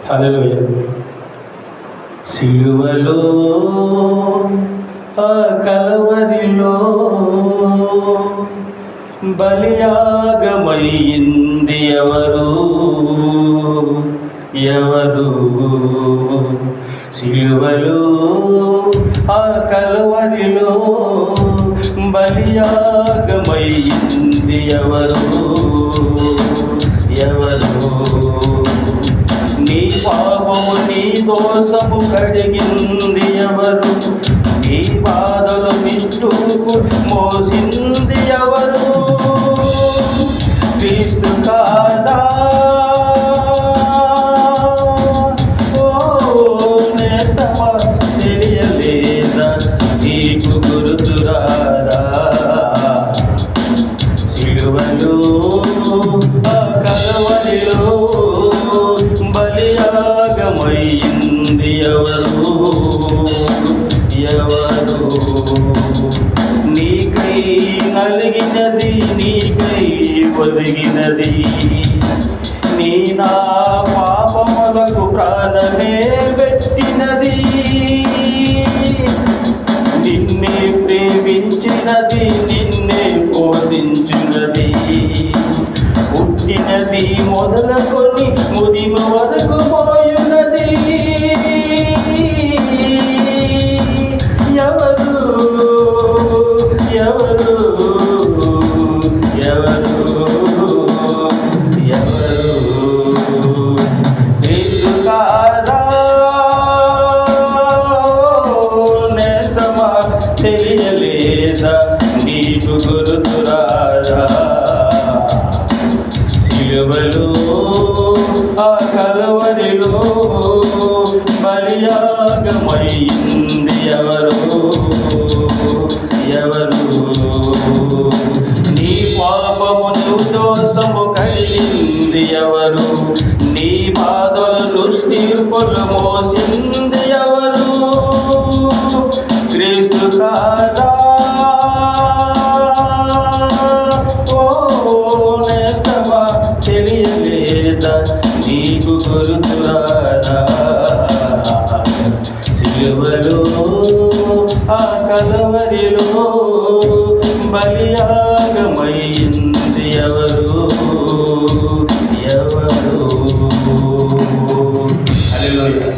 హల్లెలూయా. సిలువలో ఆ కలవరిలో బలియాగమయ్యింది ఎవరు ఎవరు? సిలువలో ఆ కలవరిలో బలియాగమయ్యింది ఎవరు ఎవరు? నీ పాపము నీ దోషము కడిగింది ఎవరు? నీ బాధలు నిష్ఠూకు మోసింది ఎవరు? క్రీస్తు కాదా? ఓ నేస్తమా తెలియలేదా? నీకు గుర్తురాదా? సిలువలో ఆ కలవరిలో బలియాగమయ్యింది ఎవరు ఎవరు? నీకై నలిగినది, నీకై ఒదిగినది, నీ నా పాపములకు ప్రాణమే పెట్టినది, నిన్నే ప్రేమించినది, నిన్నే పోషించినది, పుట్టినది మొదలుకొని ముదిమ వరకు పోయున్నది ఎవరు ఎవరు ఎవరు ఎవరు? క్రీస్తు కాదా? నేస్తమా తెలియలేదా? నీకు గుర్తురాదా? సిలువలో ఆ కలవరిలో బలియాగమయ్యింది ఎవరు ఎవరు? నీ పాపమును దోషము కలిగింది ఎవరు? నీ బాధలు తీర్పులు మోసింది ఎవరు? క్రీస్తు కాదా? ఓ నేస్తమా తెలియలేదా? నీకు గుర్తురాదా? సిలువలో ఆ కలవరిలో బలియాగమయ్యింది ఎవరు ఎవరు? హల్లెలూయా.